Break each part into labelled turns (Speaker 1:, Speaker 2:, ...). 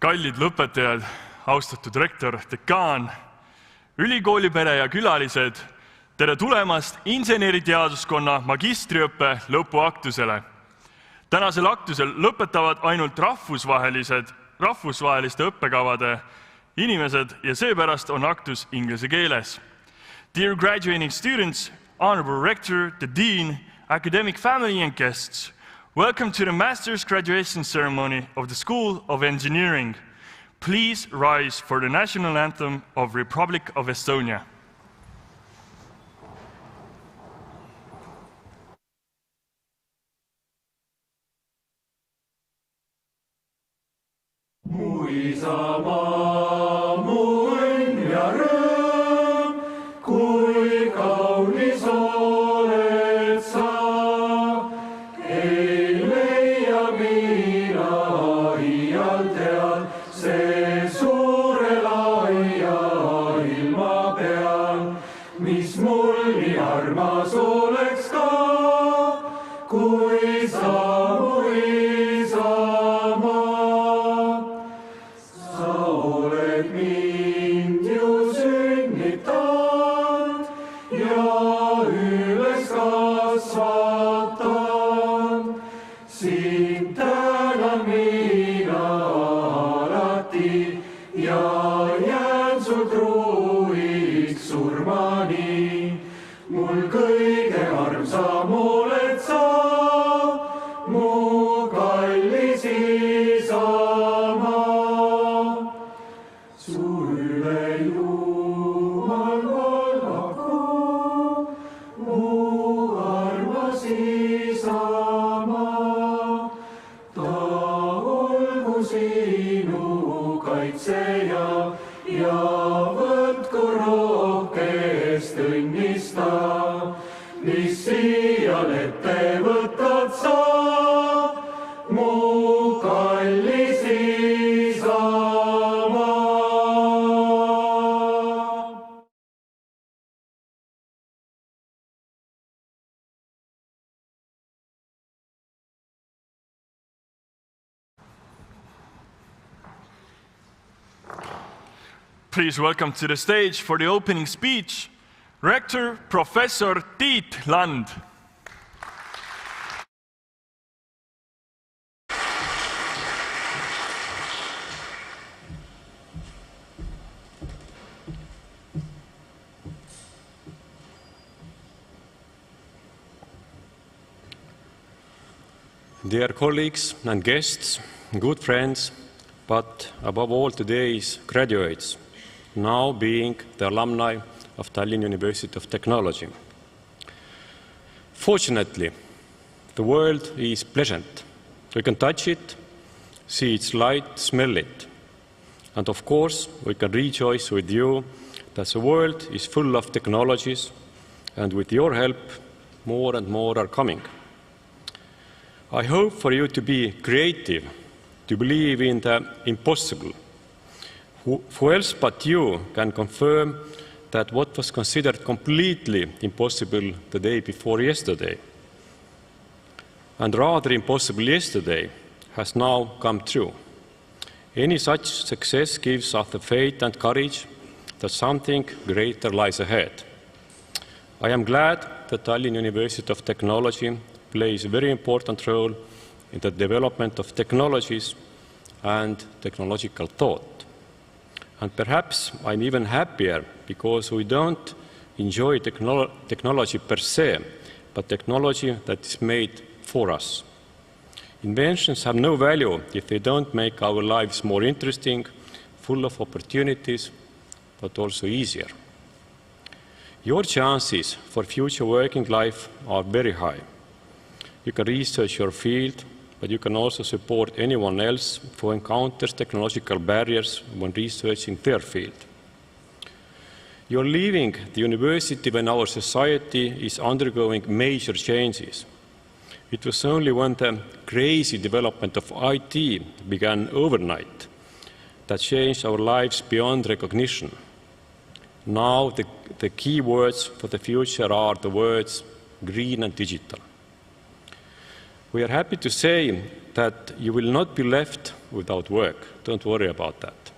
Speaker 1: Kallid lõpetajad, austatud rektor, dekaan, ülikoolipere ja külalised, tere tulemast inseneriteaduskonna magistriõppe lõpuaktusele. Tänasel aktusel lõpetavad ainult rahvusvaheliste õppekavade inimesed ja seepärast on aktus inglise keeles. Dear graduating students, honorable rector, the dean, academic family and guests, welcome to the master's graduation ceremony of the School of Engineering. Please rise for the national anthem of Republic of Estonia.
Speaker 2: Mu isamaa, mu õnn ja rõõm, kui kaunis oled sa. Ei leia mina iial tead, see suure laia ilma peal, mis mul nii armas oleks ka, kui sa mu isamaa. Sa oled mind ju sünnitanud ja üles kasvatanud. Sind tänan mina alati ja jään sul truuiks surmani. Mul kõige armsam oled sa, mu kallis isamaa. Su üle Jumal vallaku, mu armas isamaa. Ta olgu sinu kaitseja ja võtku rohkest õnnista, mis siial ette võtad sa, mu kallis isamaa.
Speaker 1: Please welcome to the stage for the opening speech, Rector Professor Tiit Land.
Speaker 3: Dear colleagues and guests, good friends, but above all today's graduates, now being the alumni of Tallinn University of Technology. Fortunately, the world is pleasant. We can touch it, see its light, smell it. And of course, we can rejoice with you that the world is full of technologies, and with your help, more and more are coming. I hope for you to be creative, to believe in the impossible. Who else but you can confirm that what was considered completely impossible the day before yesterday, and rather impossible yesterday, has now come true? Any such success gives us the faith and courage that something greater lies ahead. I am glad that Tallinn University of Technology plays a very important role in the development of technologies and technological thought. And perhaps I'm even happier because we don't enjoy technology per se, but technology that is made for us. Inventions have no value if they don't make our lives more interesting, full of opportunities, but also easier. Your chances for future working life are very high. You can research your field, but you can also support anyone else who encounters technological barriers when researching their field. You're leaving the university when our society is undergoing major changes. It was only when the crazy development of IT began overnight that changed our lives beyond recognition. Now the key words for the future are the words green and digital. We are happy to say that you will not be left without work. Don't worry about that.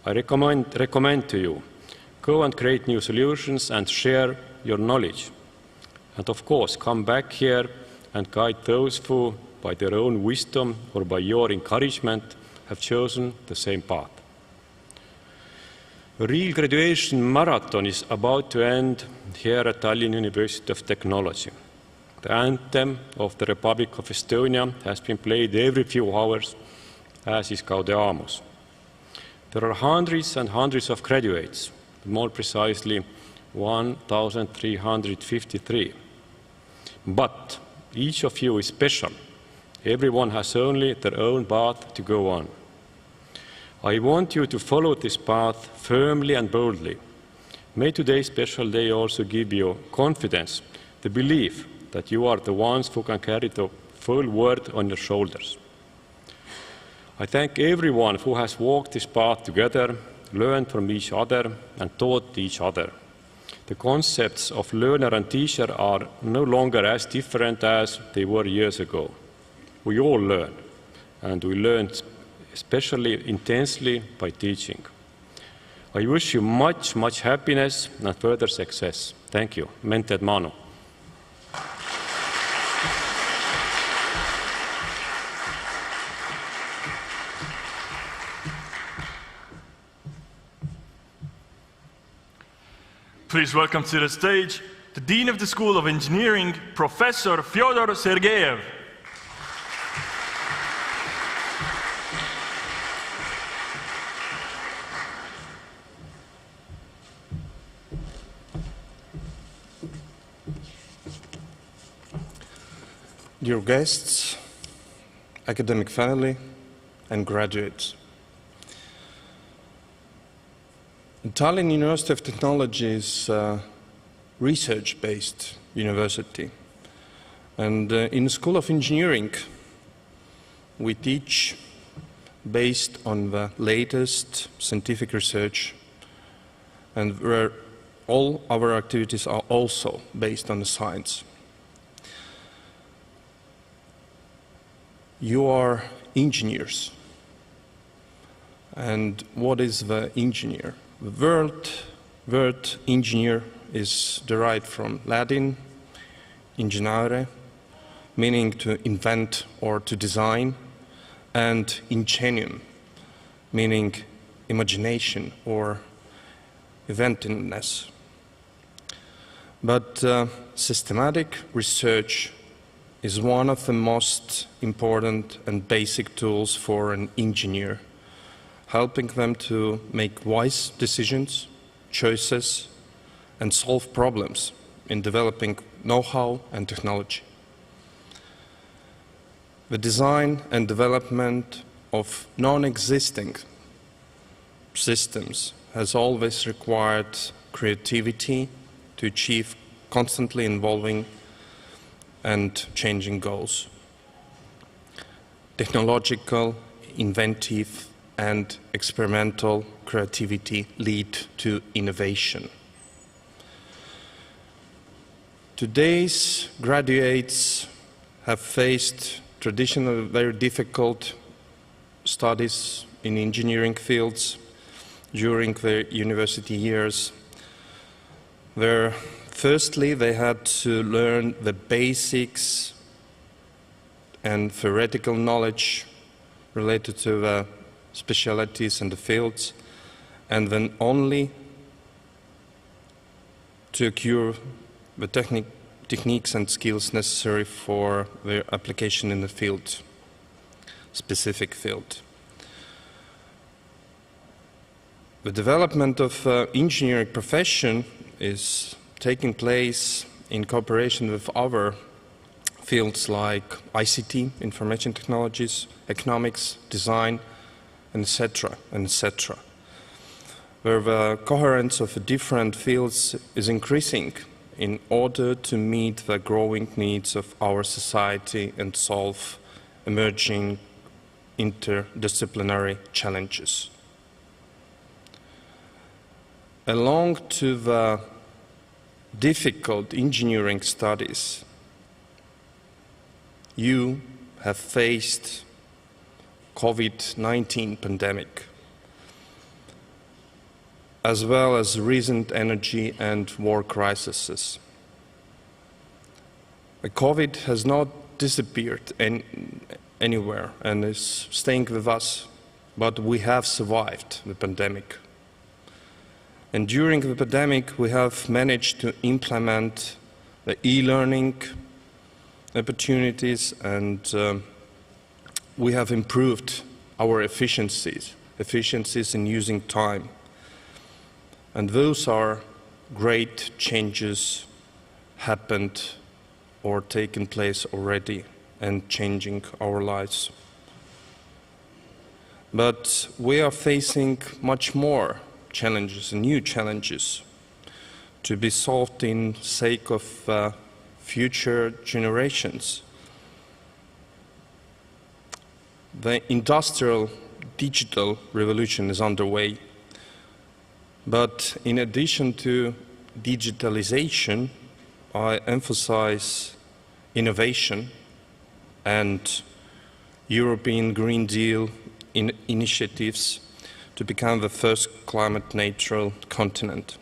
Speaker 3: I recommend to you, go and create new solutions and share your knowledge. And of course, come back here and guide those who, by their own wisdom or by your encouragement, have chosen the same path. A real graduation marathon is about to end here at Tallinn University of Technology. The anthem of the Republic of Estonia has been played every few hours, as is Gaudeamus. There are hundreds and hundreds of graduates, more precisely 1,353. But each of you is special. Everyone has only their own path to go on. I want you to follow this path firmly and boldly. May today's special day also give you confidence, the belief that you are the ones who can carry the full world on your shoulders. I thank everyone who has walked this path together, learned from each other, and taught each other. The concepts of learner and teacher are no longer as different as they were years ago. We all learn, and we learn especially intensely by teaching. I wish you much, much happiness and further success. Thank you. Mente et manu.
Speaker 1: Please welcome to the stage the Dean of the School of Engineering, Professor Fyodor Sergeyev.
Speaker 4: Dear guests, academic family, and graduates. Tallinn University of Technology is a research-based university. And in the School of Engineering, we teach based on the latest scientific research, and where all our activities are also based on the science. You are engineers. And what is the engineer? The word engineer is derived from Latin, ingenere, meaning to invent or to design, and ingenium, meaning imagination or inventiveness. But systematic research is one of the most important and basic tools for an engineer, helping them to make wise decisions, choices, and solve problems in developing know-how and technology. The design and development of non-existing systems has always required creativity to achieve constantly evolving and changing goals. Technological, inventive, and experimental creativity lead to innovation. Today's graduates have faced traditionally very difficult studies in engineering fields during their university years, where firstly they had to learn the basics and theoretical knowledge related to the specialties and the fields, and then only to acquire the techniques and skills necessary for their application in the field, specific field. The development of engineering profession is taking place in cooperation with other fields like ICT, information technologies, economics, design, etc., etc., where the coherence of the different fields is increasing in order to meet the growing needs of our society and solve emerging interdisciplinary challenges. Along to the difficult engineering studies, you have faced COVID-19 pandemic, as well as recent energy and war crises. The COVID has not disappeared anywhere and is staying with us, but we have survived the pandemic. And during the pandemic, we have managed to implement the e-learning opportunities, and we have improved our efficiencies in using time. And those are great changes happened or taken place already and changing our lives. But we are facing much more challenges and new challenges to be solved in sake of future generations. The industrial digital revolution is underway, but in addition to digitalization, I emphasize innovation and European Green Deal initiatives to become the first climate-neutral continent.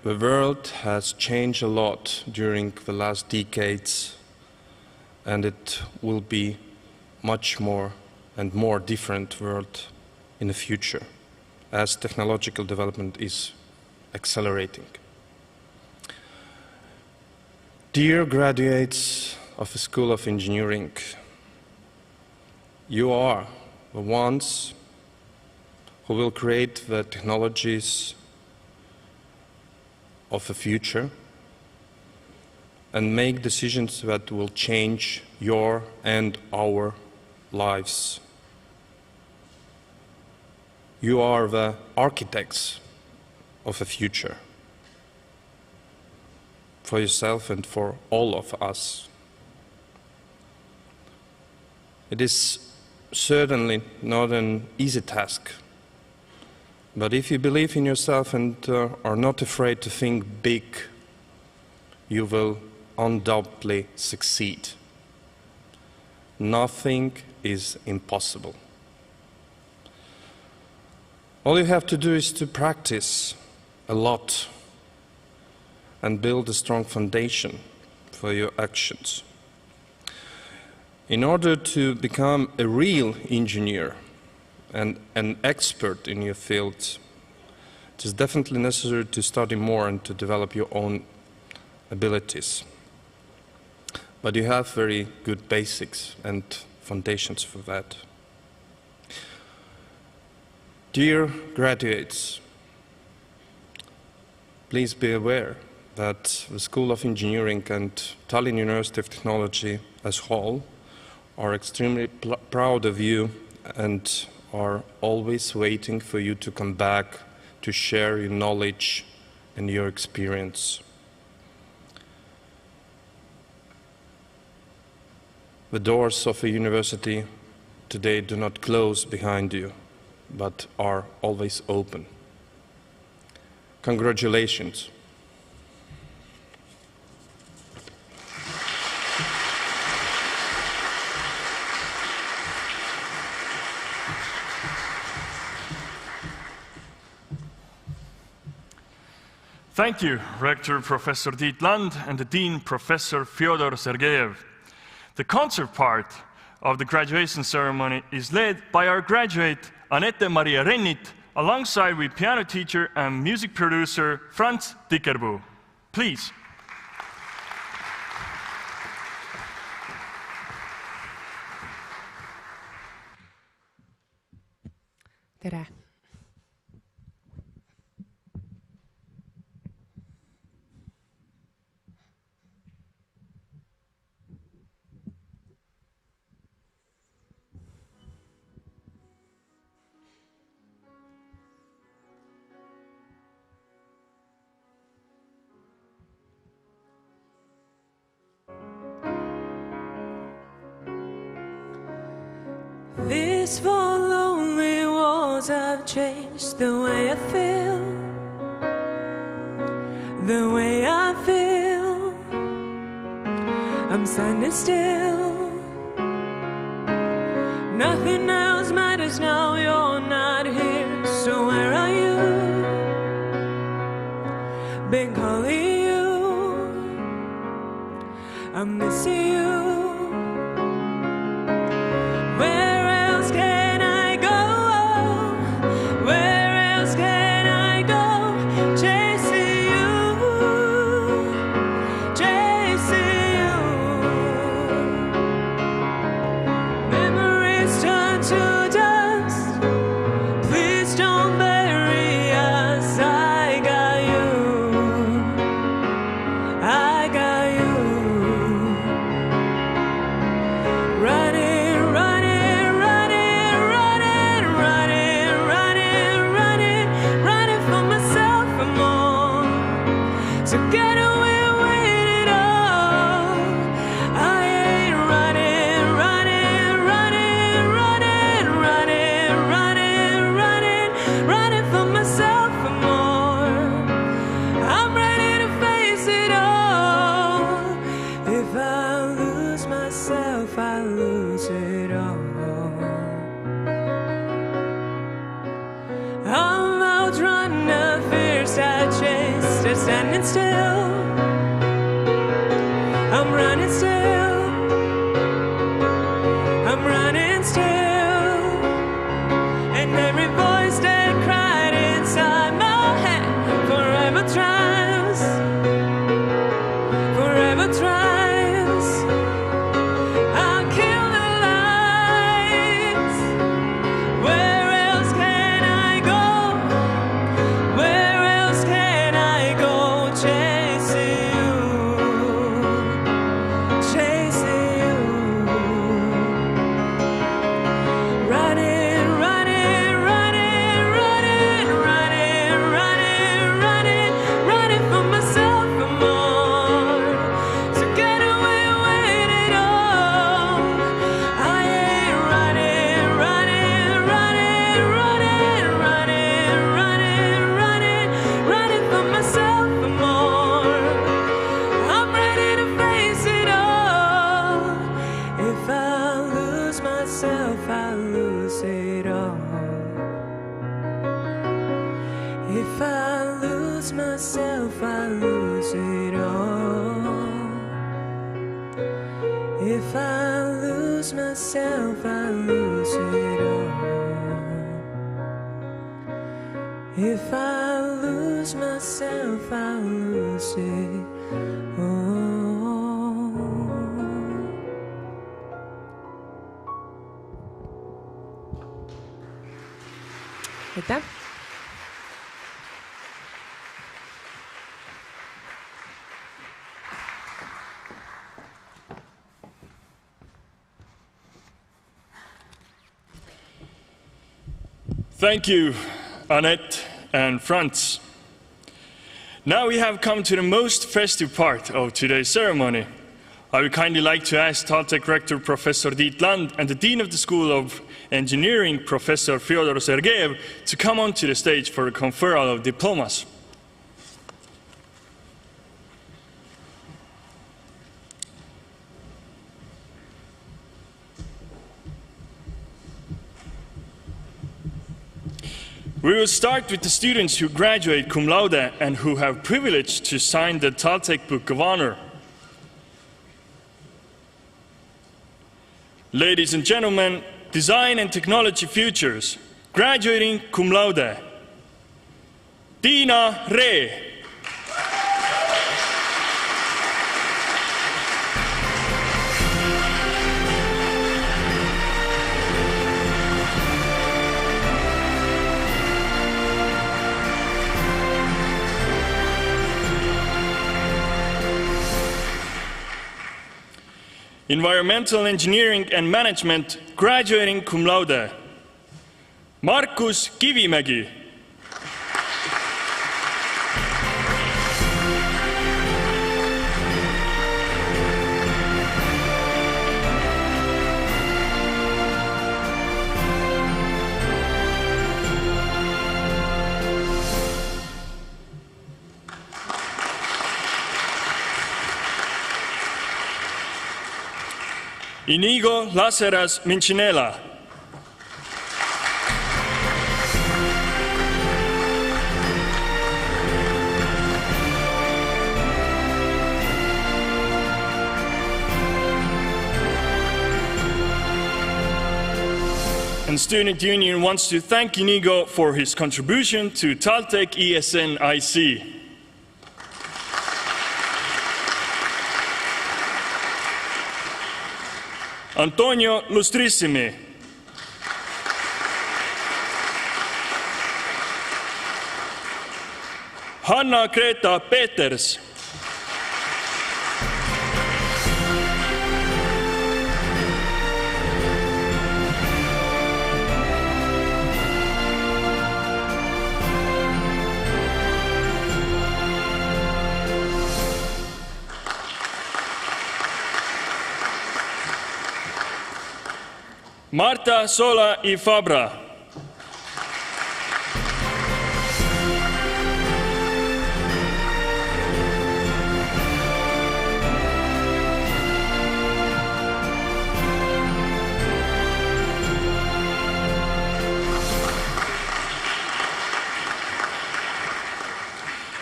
Speaker 4: The world has changed a lot during the last decades, and it will be much more and more different world in the future as technological development is accelerating. Dear graduates of the School of Engineering, you are the ones who will create the technologies of the future and make decisions that will change your and our lives. You are the architects of the future for yourself and for all of us. It is certainly not an easy task, but if you believe in yourself and are not afraid to think big, you will undoubtedly succeed. Nothing is impossible. All you have to do is to practice a lot and build a strong foundation for your actions. In order to become a real engineer and an expert in your field, it is definitely necessary to study more and to develop your own abilities. But you have very good basics and foundations for that. Dear graduates, please be aware that the School of Engineering and Tallinn University of Technology as a whole are extremely proud of you and are always waiting for you to come back to share your knowledge and your experience. The doors of a university today do not close behind you, but are always open. Congratulations.
Speaker 1: Thank you, Rector Professor Tiit Land and the Dean Professor Fyodor Sergeyev. The concert part of the graduation ceremony is led by our graduate Anette-Maria Rennit, alongside with piano teacher and music producer Franz Tikerpuu. Please.
Speaker 5: Tere! These four lonely walls have changed the way I feel, the way I feel. I'm standing still. Nothing else matters now, you're not here. So where are you? Been calling you, I'm missing you. Standing still, I'm running still, I'm running still, and every voice that cried inside my head forever tries, forever tries. I'll kill the lights. Where else can I go? Where else can I go? Chasing you, chasing you. Running, running, running, running, running, running, running, running for myself and more. To get away with it all. I ain't running, running, running, running, running, running, running, running for myself and more. I'm ready to face it all. If I lose myself, I lose it all. If I lose myself, I lose it all. If I lose myself, I lose it all. If I lose myself, I lose it all. Aitäh!
Speaker 1: Thank you, Annette and Franz. Now we have come to the most festive part of today's ceremony. I would kindly like to ask TalTech Rector Professor Tiit Land and the Dean of the School of Engineering, Professor Fyodor Sergeyev, to come onto the stage for the conferral of diplomas. We will start with the students who graduate cum laude and who have privilege to sign the TalTech Book of Honor. Ladies and gentlemen, design and technology futures, Graduating cum laude, Tiina Ree. Environmental Engineering and Management, graduating cum laude, Markus Kivimägi. Inigo Laceras Minchinela. And Student Union wants to thank Inigo for his contribution to TalTechi ESN IC. Antonio Lustrissimi. Hanna-Greta Peters. Marta Sola y Fabra.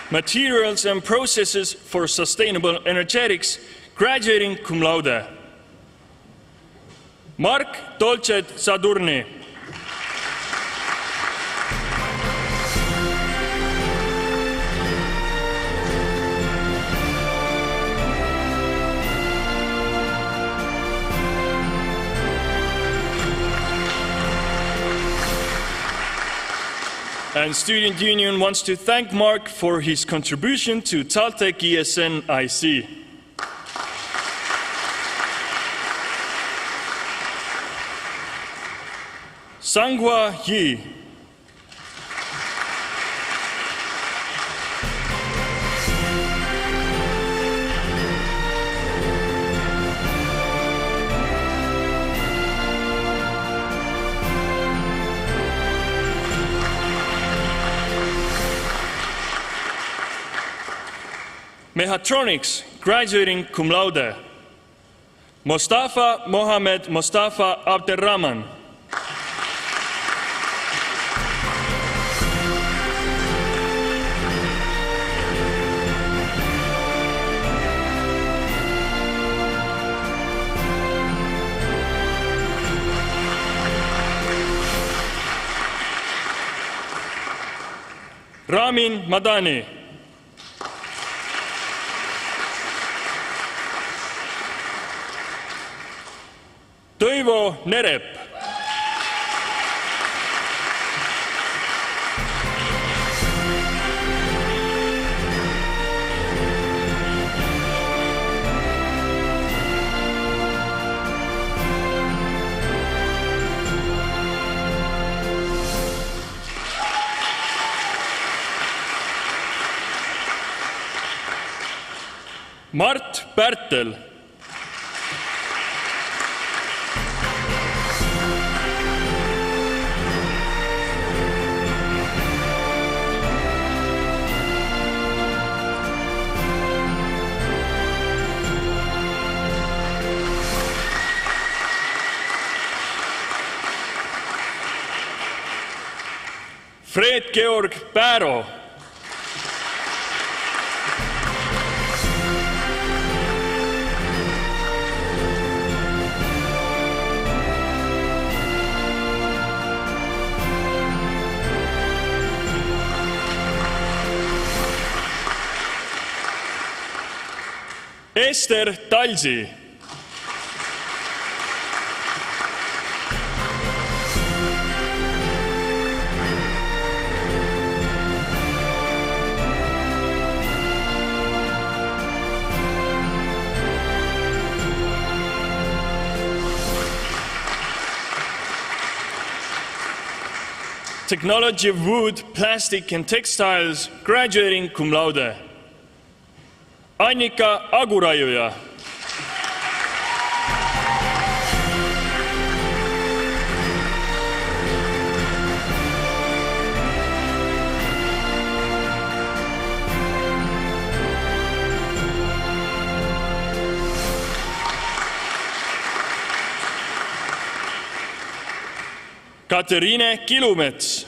Speaker 1: Materials and Processes for Sustainable Energetics, graduating cum laude, Mark Tolchet Sadurni. And Student Union wants to thank Mark for his contribution to TalTechi ESN IC. Sanghua Yi. Mechatronics, graduating cum laude, Mostafa Mohamed Mostafa Abderrahman. Ramin Madani. Toivo Nerep. Mart Pärtel. Fred Georg Pääro. Ester Talsi. Technology of Wood, Plastic and Textiles, graduating cum laude. Annika Aguraiuja. Katariine Kilumets.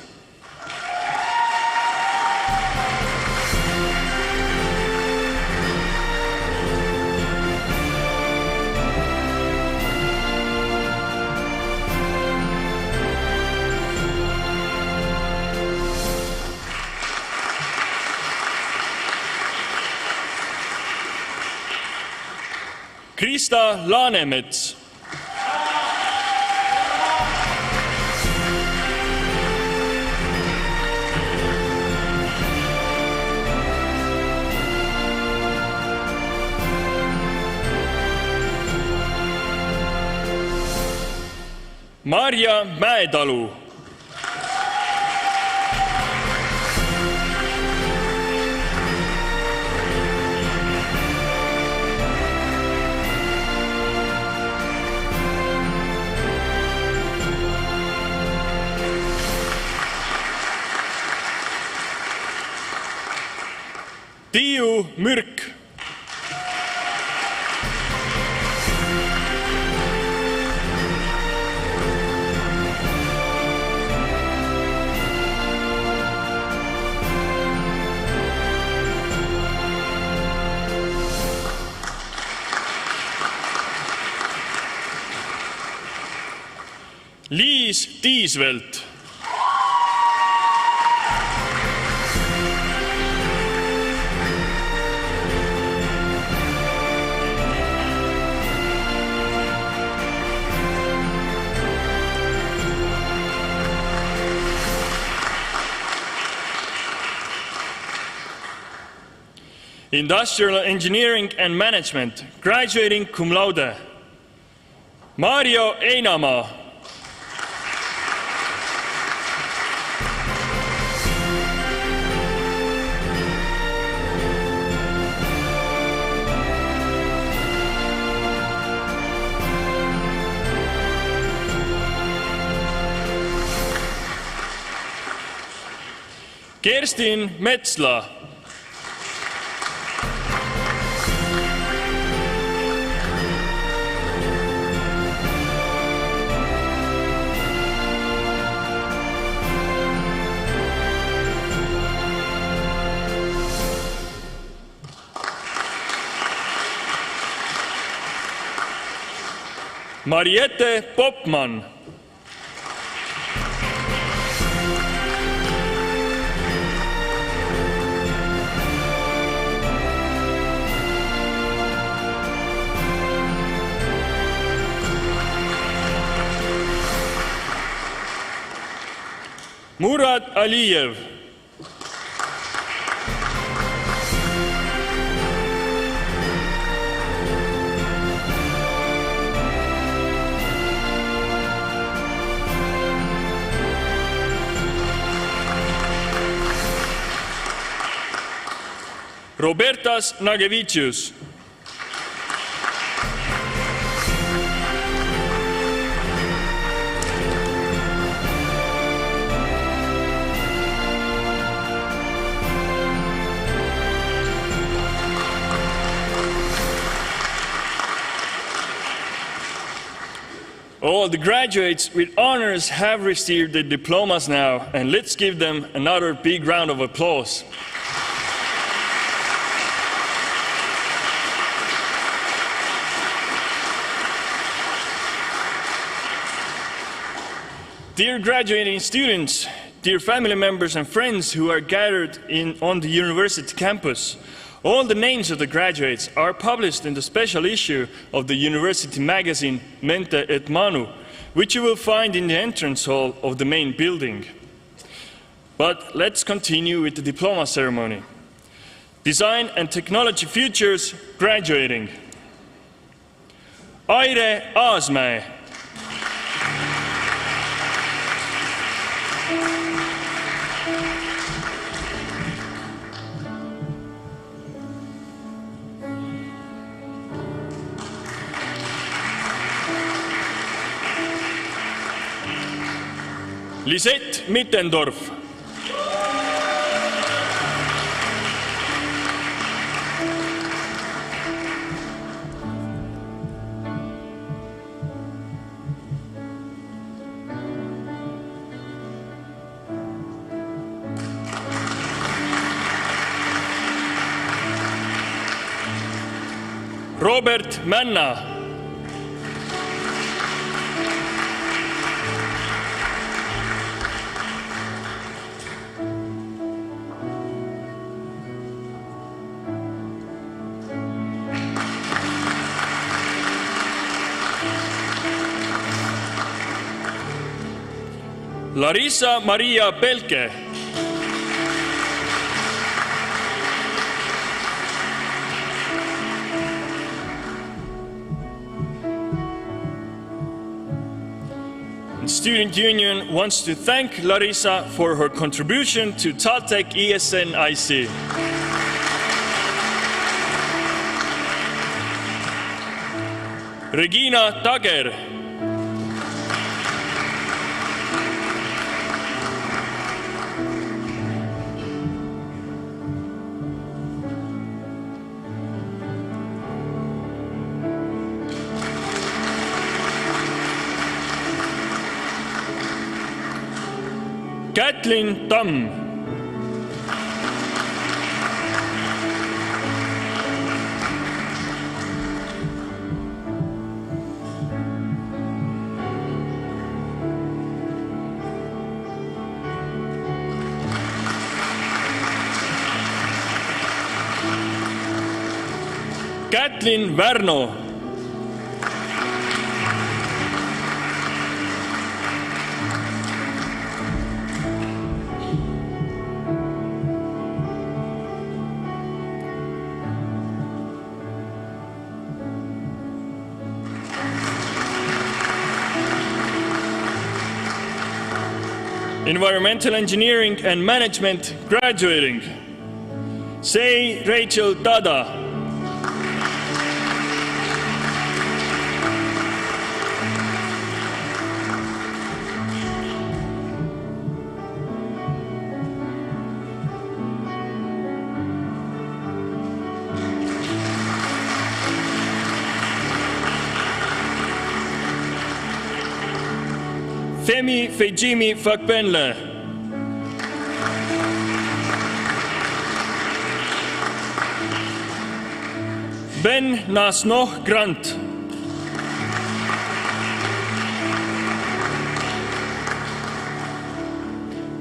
Speaker 1: Krista Laanemets. Marja Mäetalu. Tiiu Mürk. Liis Tiisvelt. Industrial Engineering and Management, graduating cum laude. Mario Einamaa. Kerstin Metsla. Mariette Popman. Murad Aliyev. Robertas Nagevicius. All the graduates with honors have received their diplomas now, and let's give them another big round of applause. Dear graduating students, dear family members and friends who are gathered on the university campus, All the names of the graduates are published in the special issue of the university magazine Mente et Manu, which you will find in the entrance hall of the main building. But let's continue with the diploma ceremony. Design and Technology Futures graduating. Aire Aasmäe. Lisette Mittendorf. Robert Männa. Larissa Maria Pelke. The Student Union wants to thank Larissa for her contribution to TalTechi ESN-IC. Regina Tager. Kathleen Tamm. Kathleen Värno. Environmental Engineering and Management graduating. Say Rachel Dada. Femi Fejimi Fakbenle. Ben Nasnoh Grant.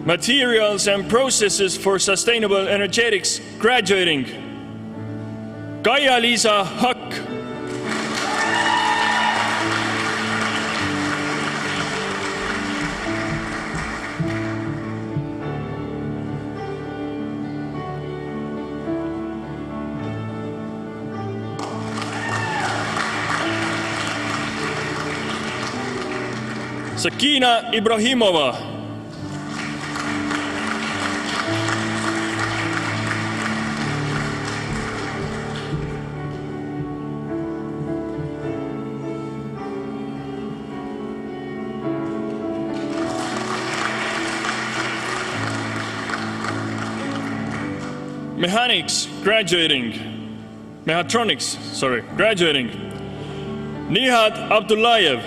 Speaker 1: Materials and Processes for Sustainable Energetics graduating. Kaia-Liisa Hakk. Sakina Ibrahimova. Mechanics graduating. Mechatronics, sorry, graduating. Nihat Abdullayev.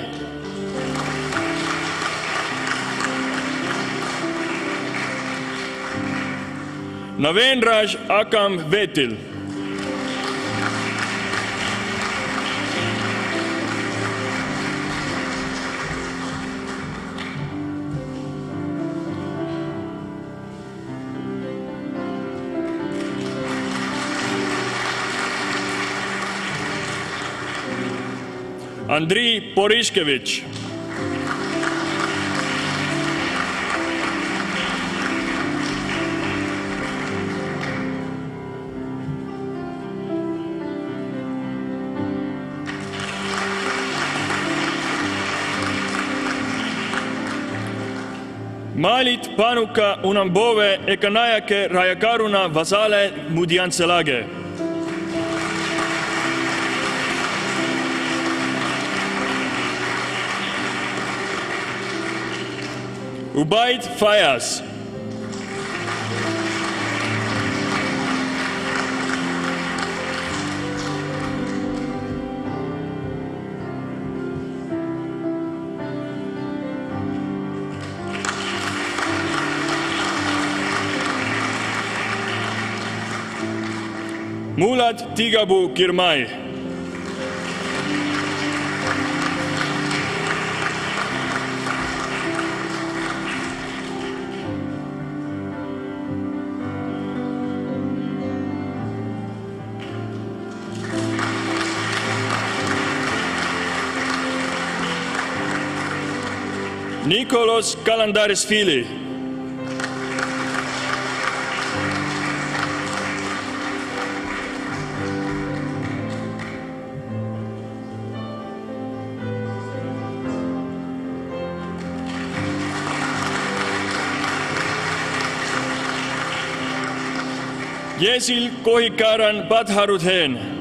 Speaker 1: Navenraj Akam Vetil. Andrii Boriškevitš. Maalit Panuka Unambove Ekanajake Rajakaruna Vasale Mudianselage. Ubaid Fayas. Mulat Tigabu Kirmai. Nikolos Kalandarisvili. Jesil Kohikaran Badharudhen.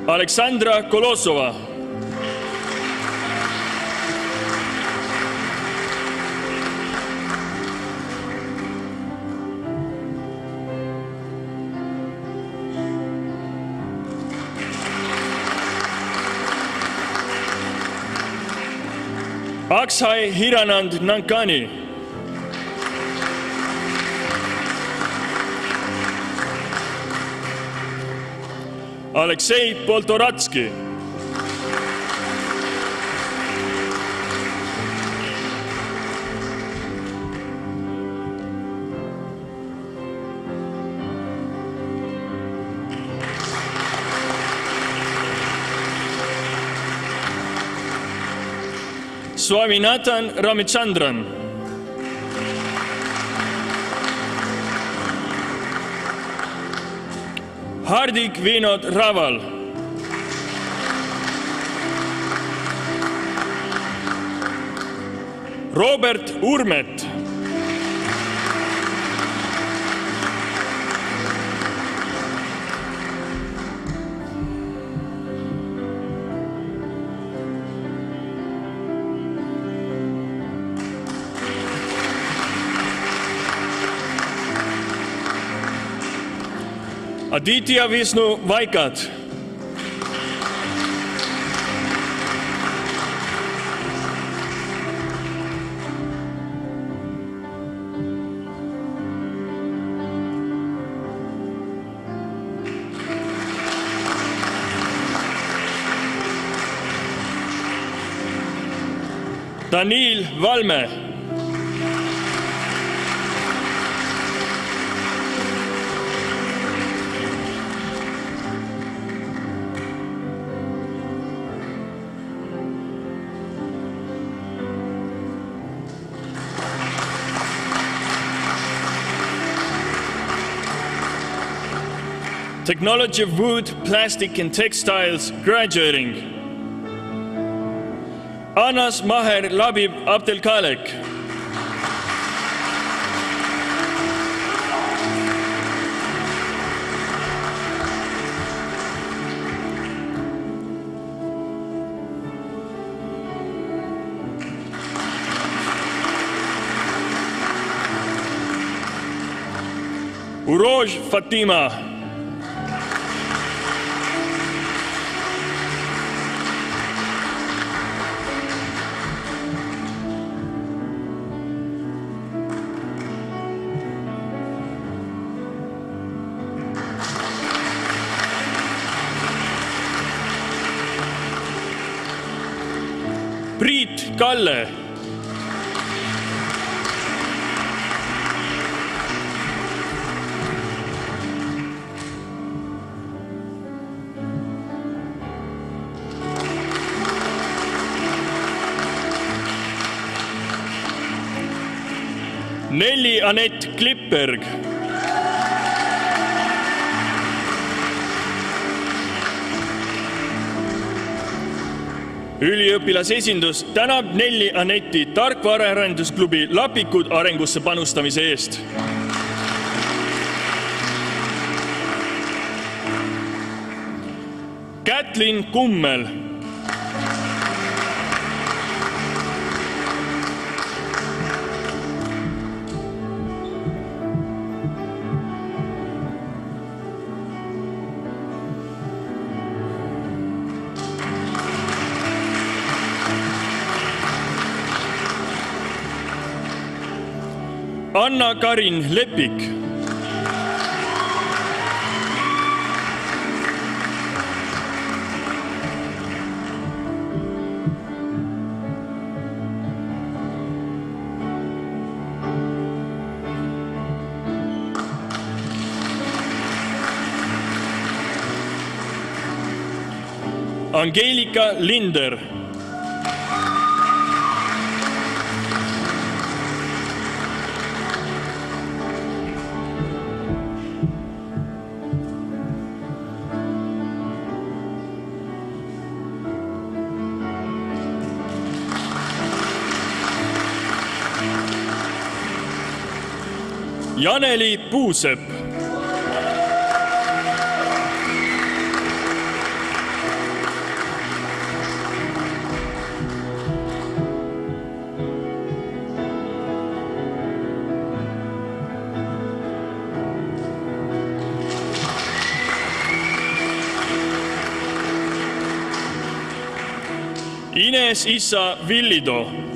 Speaker 1: Aleksandra Kolosova. Akshay Hiranand Nankani. Aleksei Poltoratski. Swaminathan Ramachandran. Hardik Vinod Raval. Robert Urmet. Aditya Vishnu Vaikat. Daniil Valme. Technology of wood, plastic and textiles graduating. Anas Maher Labib Abdelkalek. Uroj Fatima. Kalle. Nelli Anett Klippberg. Üliõpilasesindus tänab Nelli Anetti tarkvaraärandusklubi Lapikud arengusse panustamise eest. Kätlin Kummel. Anna-Karin Lepik. Angelika Linder. Janeli Puusepp. Ines Issa Villido.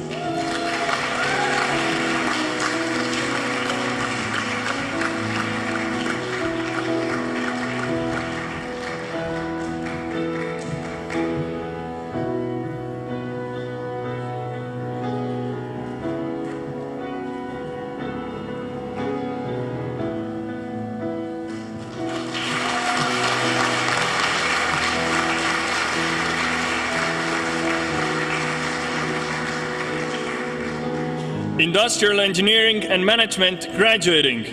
Speaker 1: Industrial Engineering and Management graduating.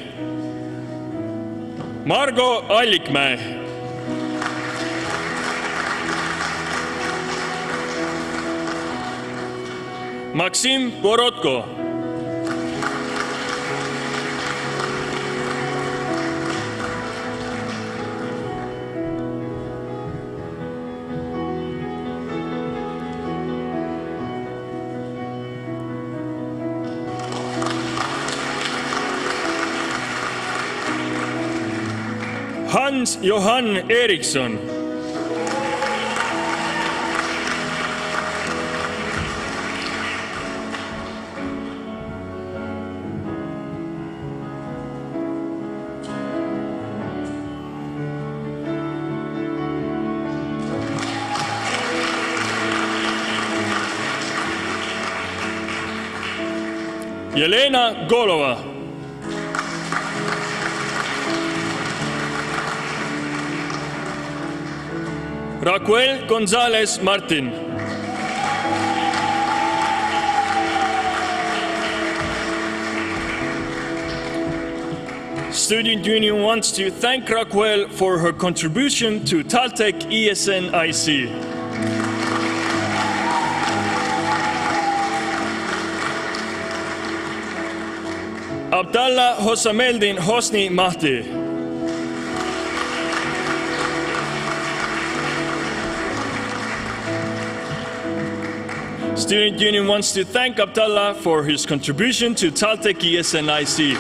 Speaker 1: Margo Allikmäe. Maksim Borotko. Hans Johan Eriksson. Jelena Golova. Raquel González Martin. Student Union wants to thank Raquel for her contribution to TalTech ESN-IC. Abdallah Hossameldin Hosni Mahdi. Student Union wants to thank Abdallah for his contribution to TalTech ESN-IC.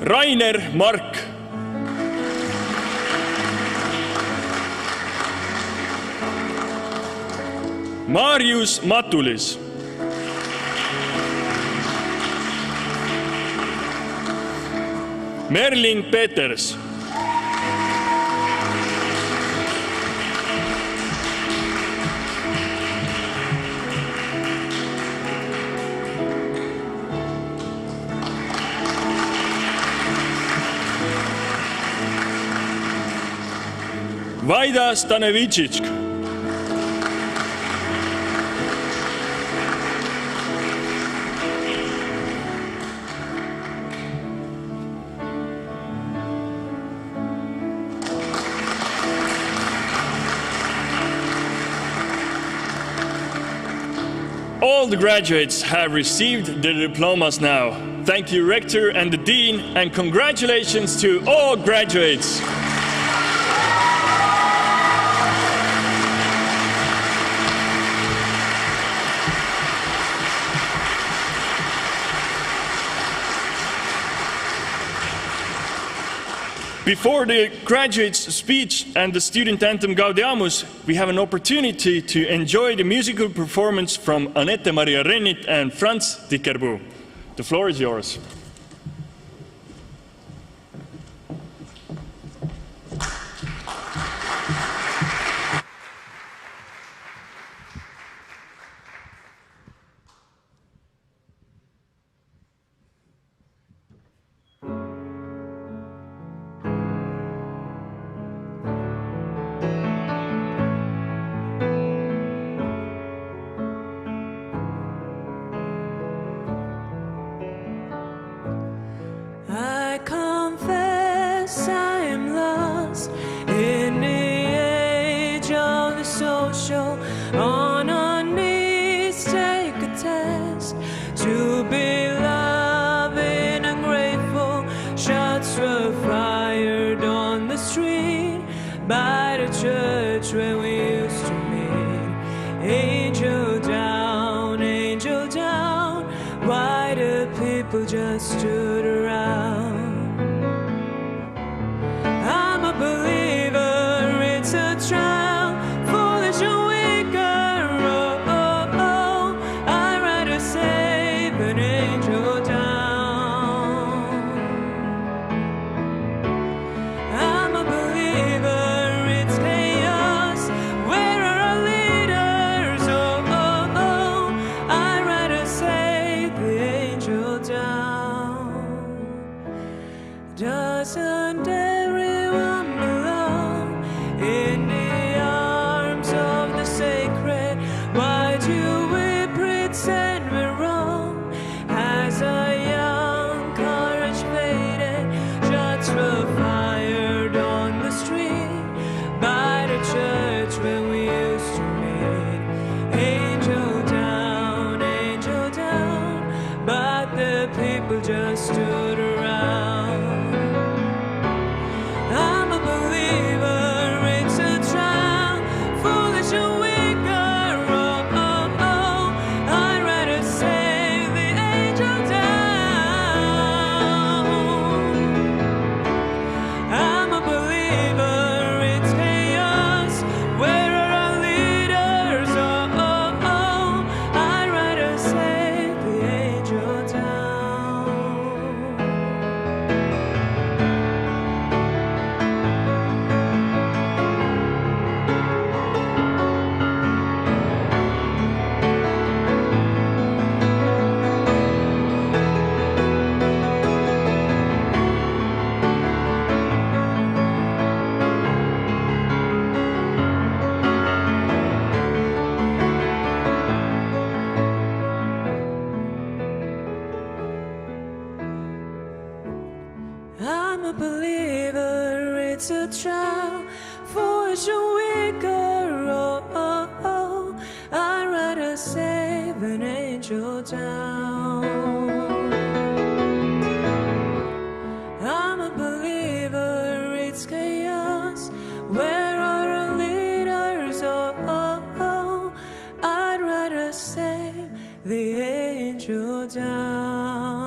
Speaker 1: Rainer Mark. Marius Matulis. Merlin Peters. Kaida Stanevitšitš. All the graduates have received their diplomas now. Thank you, Rector and the Dean, and congratulations to all graduates. Before the graduates' speech and the student anthem Gaudeamus, we have an opportunity to enjoy the musical performance from Anette-Maria Rennit and Franz Tikerbu. The floor is yours.
Speaker 5: I confess I am lost in the age of the social. On our knees, take a test to be loving and grateful. Shots were fired on the street by the church where we used to meet. Angel down, why the people just stood around? I'm a believer, it's a trial, foolish and weaker. Oh, oh, oh. I'd rather save an angel down. I'm a believer, it's chaos. Where are our leaders? Oh, oh, oh. I'd rather save the angel down. Doesn't everyone belong in the arms of the sacred? Why do we pretend we're wrong? Has our young courage faded? Shots were fired on the street by the church where we used to meet. Angel down, but the people just stood around. I'm a believer, it's a trial, foolish and weaker. Oh, oh, oh. I'd rather save the angel down. I'm a believer, it's chaos. Where are our leaders? Oh, oh, oh. I'd rather save the angel down. I'm a believer, it's a trial, foolish and weaker. Oh, oh, oh. I'd rather save an angel down. I'm a believer, it's chaos. Where are our leaders? Oh, oh, oh. I'd rather save the angel down.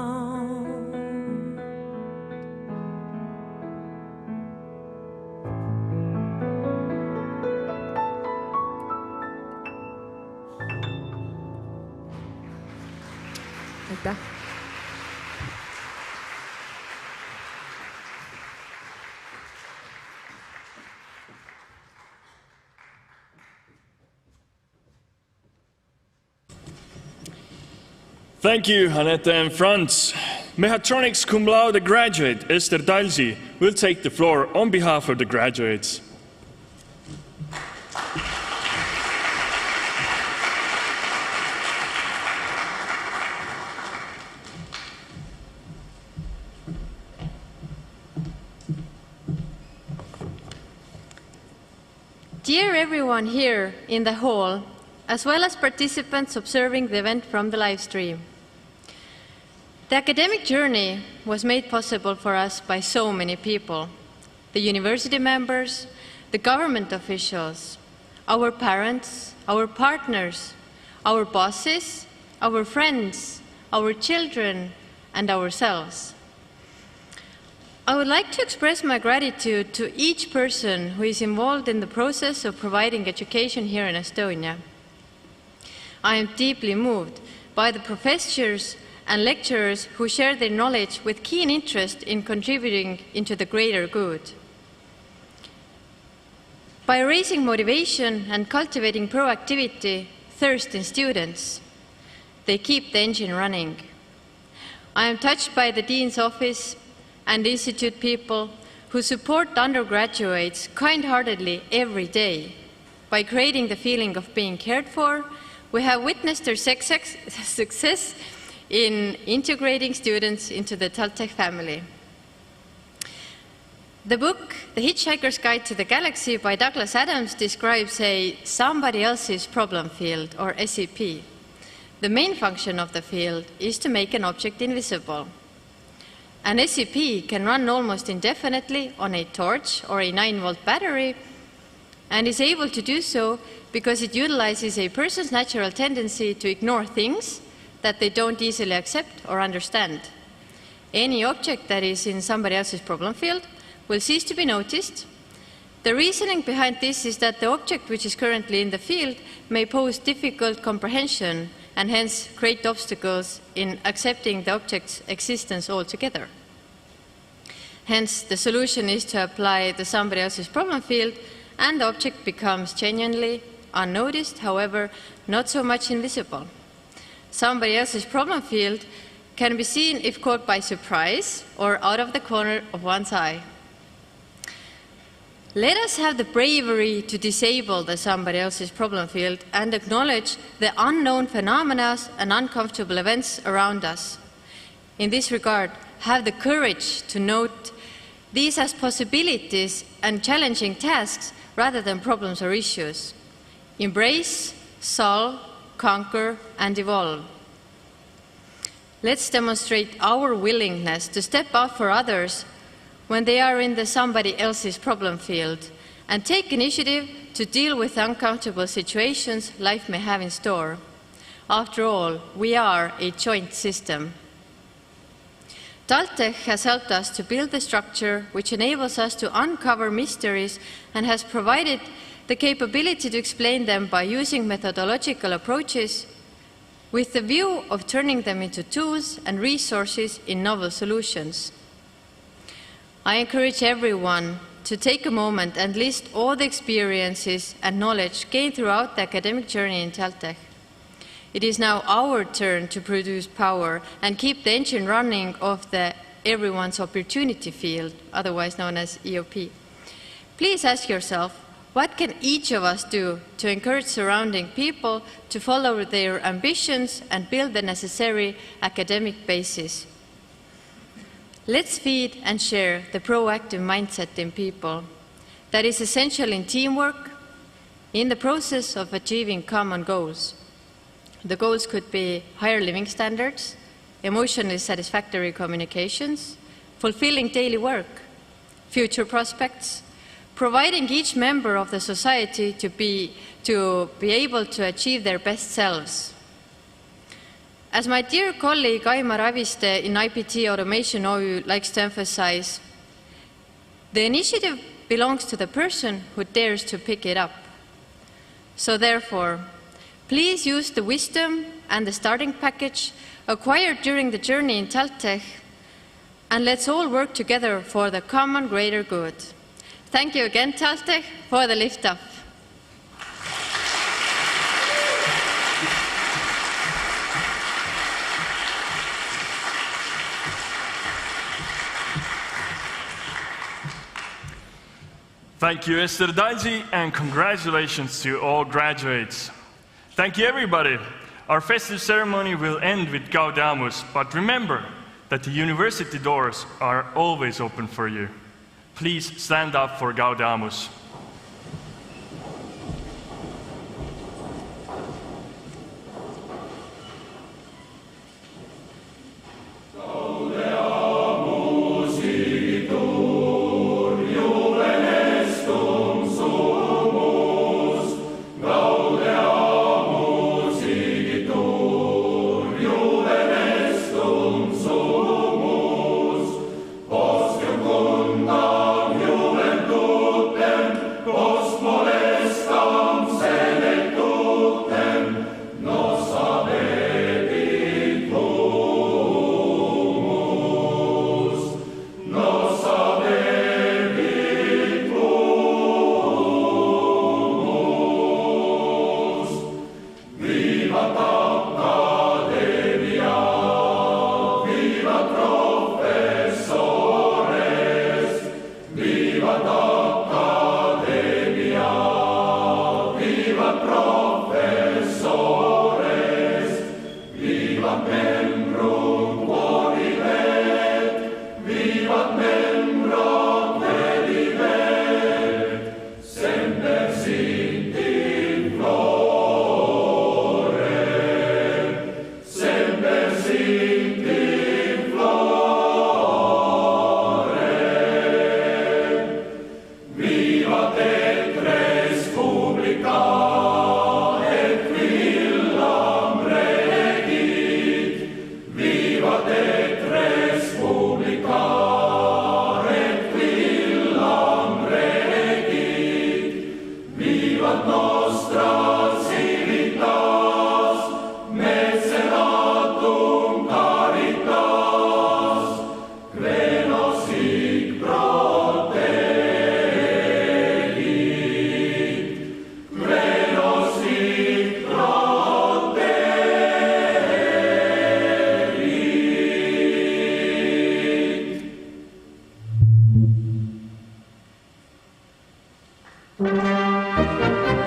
Speaker 6: aitäh!
Speaker 1: Thank you, Anette and Franz. Mechatronics cum laude graduate Esther Talsi will take the floor on behalf of the graduates.
Speaker 6: Dear everyone here in the hall, as well as participants observing the event from the live stream. The academic journey was made possible for us by so many people: the university members, the government officials, our parents, our partners, our bosses, our friends, our children, and ourselves. I would like to express my gratitude to each person who is involved in the process of providing education here in Estonia. I am deeply moved by the professors and lecturers who share their knowledge with keen interest in contributing into the greater good. By raising motivation and cultivating proactivity, thirst in students, they keep the engine running. I am touched by the Dean's Office and Institute people who support undergraduates kind-heartedly every day. By creating the feeling of being cared for, we have witnessed their success in integrating students into the TalTech family. The book, The Hitchhiker's Guide to the Galaxy by Douglas Adams, describes a somebody else's problem field, or SEP. The main function of the field is to make an object invisible. An SEP can run almost indefinitely on a torch or a 9-volt battery, and is able to do so because it utilizes a person's natural tendency to ignore things that they don't easily accept or understand. Any object that is in somebody else's problem field will cease to be noticed. The reasoning behind this is that the object which is currently in the field may pose difficult comprehension and hence create obstacles in accepting the object's existence altogether. Hence, the solution is to apply the somebody else's problem field, and the object becomes genuinely unnoticed, however, not so much invisible. Somebody else's problem field can be seen if caught by surprise or out of the corner of one's eye. Let us have the bravery to disable the somebody else's problem field and acknowledge the unknown phenomena and uncomfortable events around us. In this regard, have the courage to note these as possibilities and challenging tasks rather than problems or issues. Embrace, solve, conquer, and evolve. Let's demonstrate our willingness to step out for others when they are in the somebody else's problem field, and take initiative to deal with uncomfortable situations life may have in store. After all, we are a joint system. TalTech has helped us to build the structure which enables us to uncover mysteries and has provided the capability to explain them by using methodological approaches with the view of turning them into tools and resources in novel solutions. I encourage everyone to take a moment and list all the experiences and knowledge gained throughout the academic journey in TalTech. It is now our turn to produce power and keep the engine running of the Everyone's Opportunity field, otherwise known as EOP. Please ask yourself, what can each of us do to encourage surrounding people to follow their ambitions and build the necessary academic basis? Let's feed and share the proactive mindset in people that is essential in teamwork, in the process of achieving common goals. The goals could be higher living standards, emotionally satisfactory communications, fulfilling daily work, future prospects, providing each member of the society to be able to achieve their best selves. As my dear colleague Aimar Aviste in IPT Automation OÜ likes to emphasize, the initiative belongs to the person who dares to pick it up. So therefore, please use the wisdom and the starting package acquired during the journey in TalTech, and let's all work together for the common greater good. Thank you again, TalTech, for the lift-off.
Speaker 1: Thank you, Esther Dalji, and congratulations to all graduates. Thank you, everybody. Our festive ceremony will end with Gaudeamus, but remember that the university doors are always open for you. Please stand up for Gaudeamus.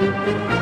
Speaker 2: Thank you.